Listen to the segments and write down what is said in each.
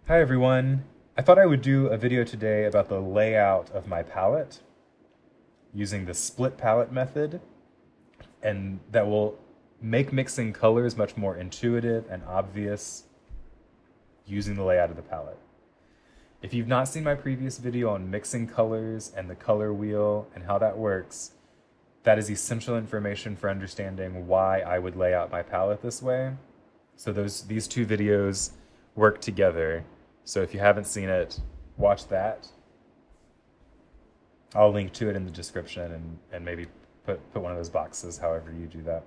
Hi everyone. I thought I would do a video today about the layout of my palette using the split palette method, and that will make mixing colors much more intuitive and obvious using the layout of the palette. If you've not seen my previous video on mixing colors and the color wheel and how that works, that is essential information for understanding why I would lay out my palette this way. So these two videos work together. So if you haven't seen it, watch that. I'll link to it in the description and maybe put one of those boxes, however you do that.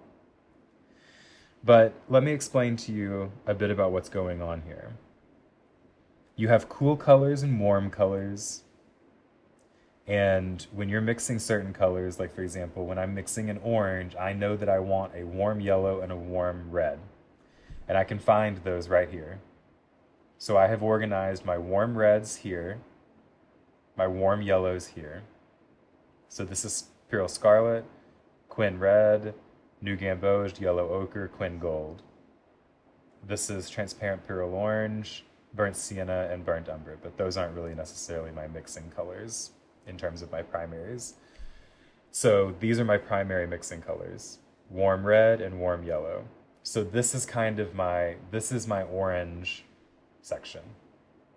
But let me explain to you a bit about what's going on here. You have cool colors and warm colors. And when you're mixing certain colors, like for example, when I'm mixing an orange, I know that I want a warm yellow and a warm red. And I can find those right here. So I have organized my warm reds here, my warm yellows here. So this is Pyrrole Scarlet, Quin Red, New Gamboge, Yellow Ochre, Quin Gold. This is Transparent Pyrrole Orange, Burnt Sienna, and Burnt Umber, but those aren't really necessarily my mixing colors in terms of my primaries. So these are my primary mixing colors, warm red and warm yellow. So this is my orange section.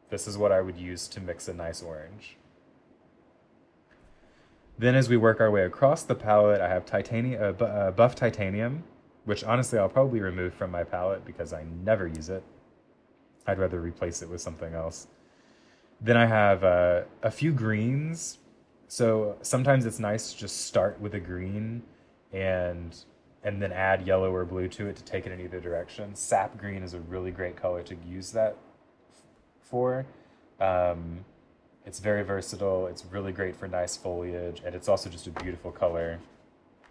This is what I would use to mix a nice orange. Then as we work our way across the palette, I have buff titanium, which honestly I'll probably remove from my palette because I never use it. I'd rather replace it with something else. Then I have a few greens. So sometimes it's nice to just start with a green and then add yellow or blue to it to take it in either direction. Sap green is a really great color to use that for. It's very versatile. It's really great for nice foliage, and it's also just a beautiful color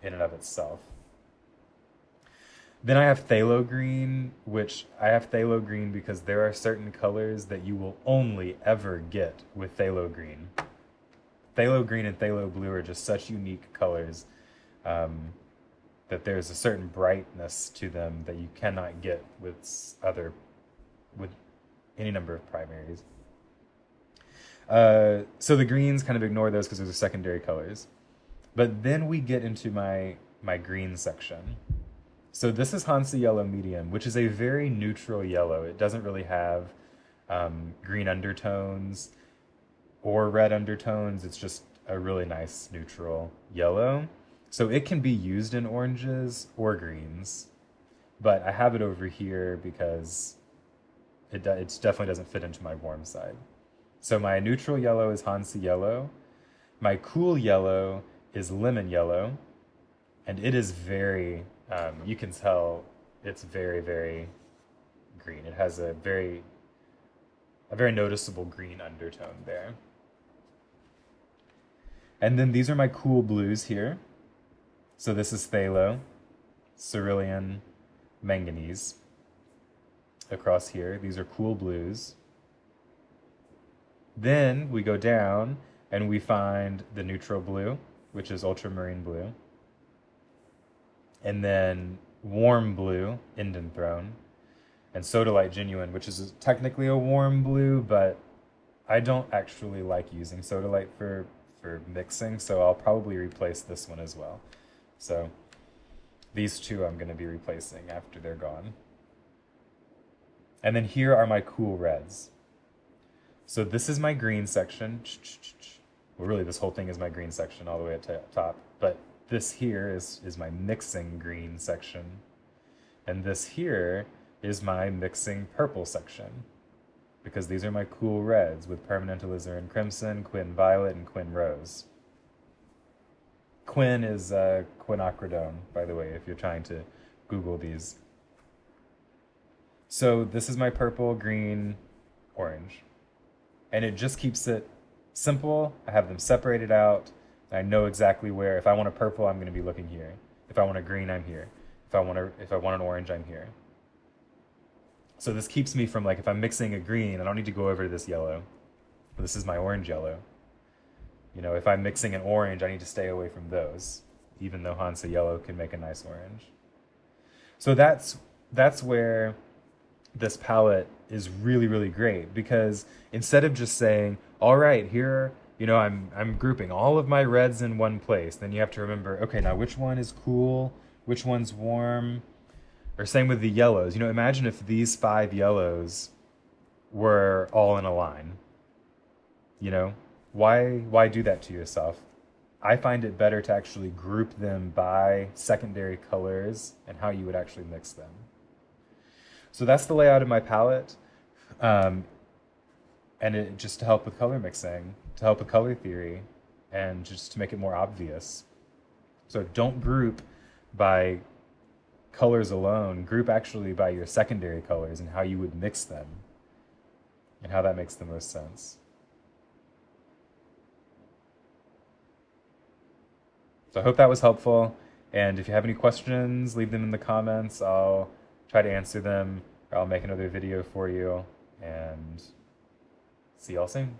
in and of itself. Then I have phthalo green, which I have phthalo green because there are certain colors that you will only ever get with phthalo green. Phthalo green and phthalo blue are just such unique colors that there's a certain brightness to them that you cannot get with any number of primaries. So the greens kind of ignore those because those are secondary colors. But then we get into my green section. So this is Hansa Yellow Medium, which is a very neutral yellow. It doesn't really have green undertones or red undertones. It's just a really nice neutral yellow. So it can be used in oranges or greens, but I have it over here because it definitely doesn't fit into my warm side. So my neutral yellow is Hansa Yellow. My cool yellow is Lemon Yellow, and it is very, you can tell it's very, very green. It has a very noticeable green undertone there. And then these are my cool blues here. So this is phthalo, cerulean, manganese. Across here, these are cool blues. Then we go down and we find the neutral blue, which is ultramarine blue. And then warm blue, Indanthrone. And Sodalite Genuine, which is technically a warm blue, but I don't actually like using Sodalite for mixing, so I'll probably replace this one as well. So these two I'm going to be replacing after they're gone. And then here are my cool reds. So this is my green section. Well, really, this whole thing is my green section all the way at top. But this here is my mixing green section. And this here is my mixing purple section. Because these are my cool reds with Permanent Alizarin Crimson, Quin Violet, and Quin Rose. Quin is quinacridone, by the way, if you're trying to Google these. So this is my purple, green, orange. And it just keeps it simple. I have them separated out. I know exactly where. If I want a purple, I'm going to be looking here. If I want a green, I'm here. If I want an orange, I'm here. So this keeps me from, like, if I'm mixing a green, I don't need to go over to this yellow. This is my orange yellow. You know, if I'm mixing an orange, I need to stay away from those, even though Hansa Yellow can make a nice orange. So that's where this palette is really, really great because instead of just saying, all right, here, I'm grouping all of my reds in one place, then you have to remember, okay, now which one is cool, which one's warm, or same with the yellows. Imagine if these 5 yellows were all in a line. You know, why do that to yourself? I find it better to actually group them by secondary colors and how you would actually mix them. So that's the layout of my palette. Um, and it just to help with color mixing, to help with color theory, and just to make it more obvious. So don't group by colors alone, group actually by your secondary colors and how you would mix them and how that makes the most sense. So I hope that was helpful. And if you have any questions, leave them in the comments. I'll try to answer them, or I'll make another video for you. And see y'all soon.